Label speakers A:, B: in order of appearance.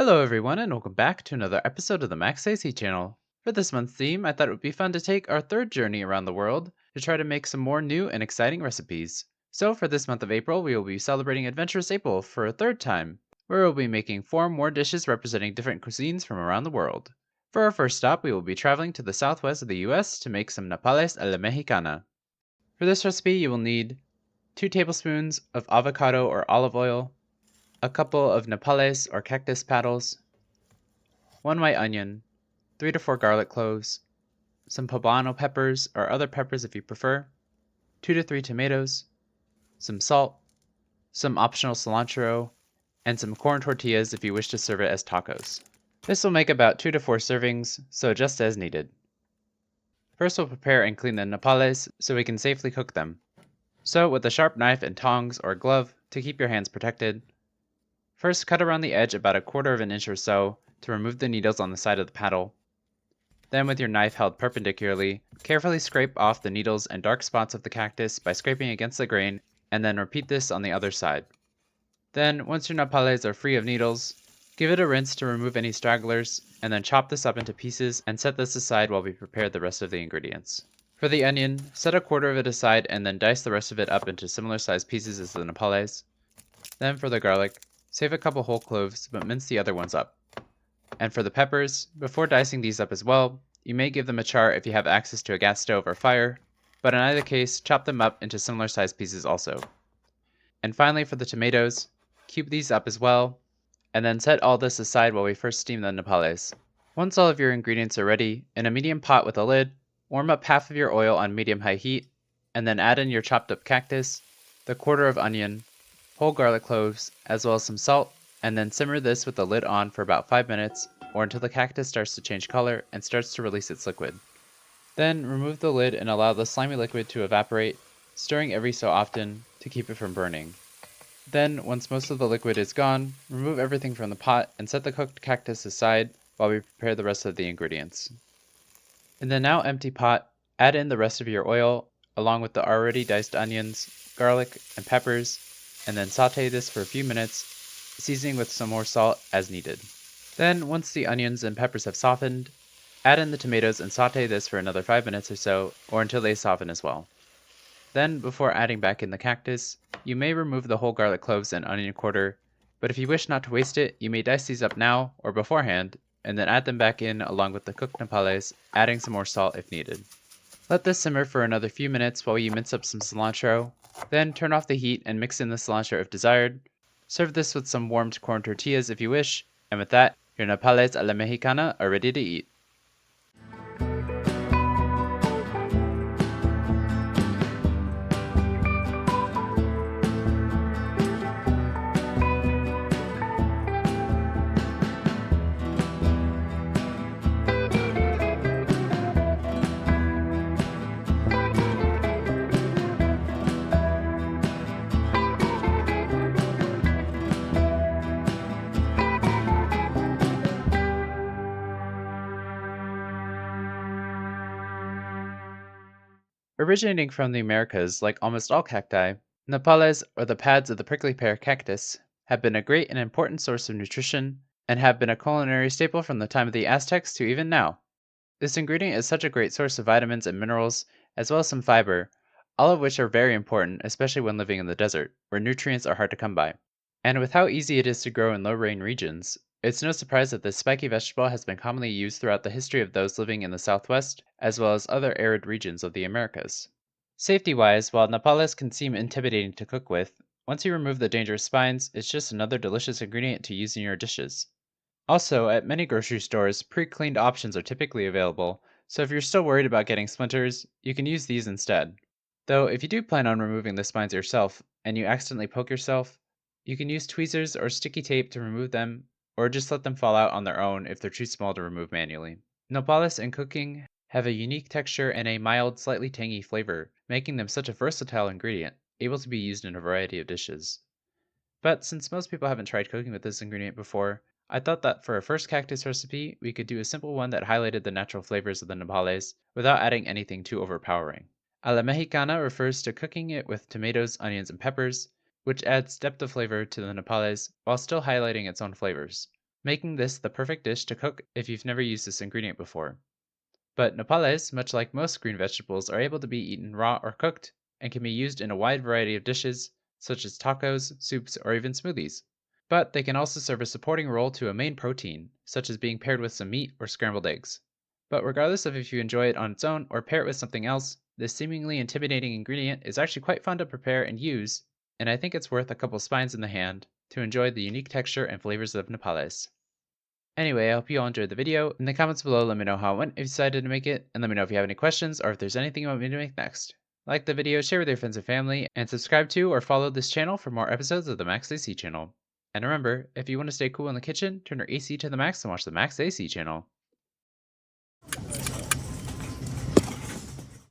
A: Hello, everyone, and welcome back to another episode of the Max AC channel. For this month's theme, I thought it would be fun to take our third journey around the world to try to make some more new and exciting recipes. So, for this month of April, we will be celebrating Adventurous April for a third time, where we'll be making 4 more dishes representing different cuisines from around the world. For our first stop, we will be traveling to the southwest of the US to make some Nopales a la Mexicana. For this recipe, you will need 2 tablespoons of avocado or olive oil, a couple of Nopales or cactus petals, 1 white onion, 3 to 4 garlic cloves, some poblano peppers or other peppers if you prefer, 2 to 3 tomatoes, some salt, some optional cilantro, and some corn tortillas if you wish to serve it as tacos. This will make about 2 to 4 servings, so adjust as needed. First we'll prepare and clean the nopales so we can safely cook them. So with a sharp knife and tongs or glove to keep your hands protected, first cut around the edge about 1/4 of an inch or so to remove the needles on the side of the paddle. Then with your knife held perpendicularly, carefully scrape off the needles and dark spots of the cactus by scraping against the grain, and then repeat this on the other side. Then, once your nopales are free of needles, give it a rinse to remove any stragglers, and then chop this up into pieces and set this aside while we prepare the rest of the ingredients. For the onion, set 1/4 of it aside and then dice the rest of it up into similar sized pieces as the nopales. Then for the garlic, save a couple whole cloves but mince the other ones up. And for the peppers, before dicing these up as well, you may give them a char if you have access to a gas stove or fire, but in either case, chop them up into similar sized pieces also. And finally for the tomatoes, cube these up as well, and then set all this aside while we first steam the nopales. Once all of your ingredients are ready, in a medium pot with a lid, warm up half of your oil on medium-high heat, and then add in your chopped up cactus, the 1/4 of onion, whole garlic cloves, as well as some salt, and then simmer this with the lid on for about 5 minutes, or until the cactus starts to change color and starts to release its liquid. Then remove the lid and allow the slimy liquid to evaporate, stirring every so often to keep it from burning. Then, once most of the liquid is gone, remove everything from the pot and set the cooked cactus aside while we prepare the rest of the ingredients. In the now empty pot, add in the rest of your oil, along with the already diced onions, garlic, and peppers, and then saute this for a few minutes, seasoning with some more salt as needed. Then, once the onions and peppers have softened, add in the tomatoes and saute this for another 5 minutes or so, or until they soften as well. Then, before adding back in the cactus, you may remove the whole garlic cloves and onion quarter, but if you wish not to waste it, you may dice these up now or beforehand, and then add them back in along with the cooked nopales, adding some more salt if needed. Let this simmer for another few minutes while you mince up some cilantro, then turn off the heat and mix in the cilantro if desired. Serve this with some warmed corn tortillas if you wish, and with that, your nopales a la mexicana are ready to eat. Originating from the Americas, like almost all cacti, nopales, or the pads of the prickly pear cactus, have been a great and important source of nutrition and have been a culinary staple from the time of the Aztecs to even now. This ingredient is such a great source of vitamins and minerals, as well as some fiber, all of which are very important, especially when living in the desert, where nutrients are hard to come by. And with how easy it is to grow in low-rain regions, it's no surprise that this spiky vegetable has been commonly used throughout the history of those living in the Southwest, as well as other arid regions of the Americas. Safety-wise, while nopales can seem intimidating to cook with, once you remove the dangerous spines, it's just another delicious ingredient to use in your dishes. Also, at many grocery stores, pre-cleaned options are typically available, so if you're still worried about getting splinters, you can use these instead. Though, if you do plan on removing the spines yourself, and you accidentally poke yourself, you can use tweezers or sticky tape to remove them, or just let them fall out on their own if they're too small to remove manually. Nopales in cooking have a unique texture and a mild, slightly tangy flavor, making them such a versatile ingredient, able to be used in a variety of dishes. But since most people haven't tried cooking with this ingredient before, I thought that for our first cactus recipe, we could do a simple one that highlighted the natural flavors of the nopales without adding anything too overpowering. A la mexicana refers to cooking it with tomatoes, onions, and peppers, which adds depth of flavor to the nopales while still highlighting its own flavors. making this the perfect dish to cook if you've never used this ingredient before. But nopales, much like most green vegetables, are able to be eaten raw or cooked and can be used in a wide variety of dishes, such as tacos, soups, or even smoothies. But they can also serve a supporting role to a main protein, such as being paired with some meat or scrambled eggs. But regardless of if you enjoy it on its own or pair it with something else, this seemingly intimidating ingredient is actually quite fun to prepare and use, and I think it's worth a couple spines in the hand to enjoy the unique texture and flavors of nopales. Anyway, I hope you all enjoyed the video. In the comments below, let me know how it went if you decided to make it, and let me know if you have any questions or if there's anything you want me to make next. Like the video, share with your friends and family, and subscribe to or follow this channel for more episodes of the Max AC channel. And remember, if you want to stay cool in the kitchen, turn your AC to the max and watch the Max AC channel.